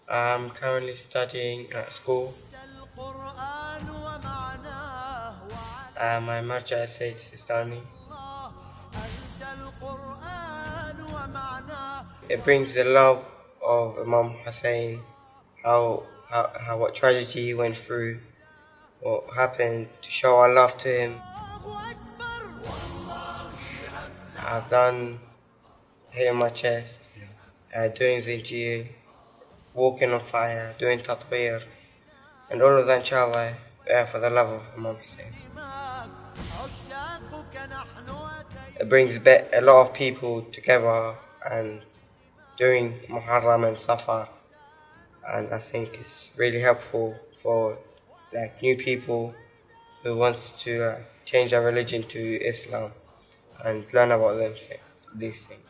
I'm currently studying at school. My marja Said Sistani. It brings the love of Imam Hussein, what tragedy he went through, what happened, to show our love to him. I've done here in my chest, doing zinjir, walking on fire, doing tatbir, and all of that inshallah for the love of Imam Hussein. It brings a lot of people together and doing Muharram and Safar, and I think it's really helpful for like new people who wants to change their religion to Islam and learn about these things.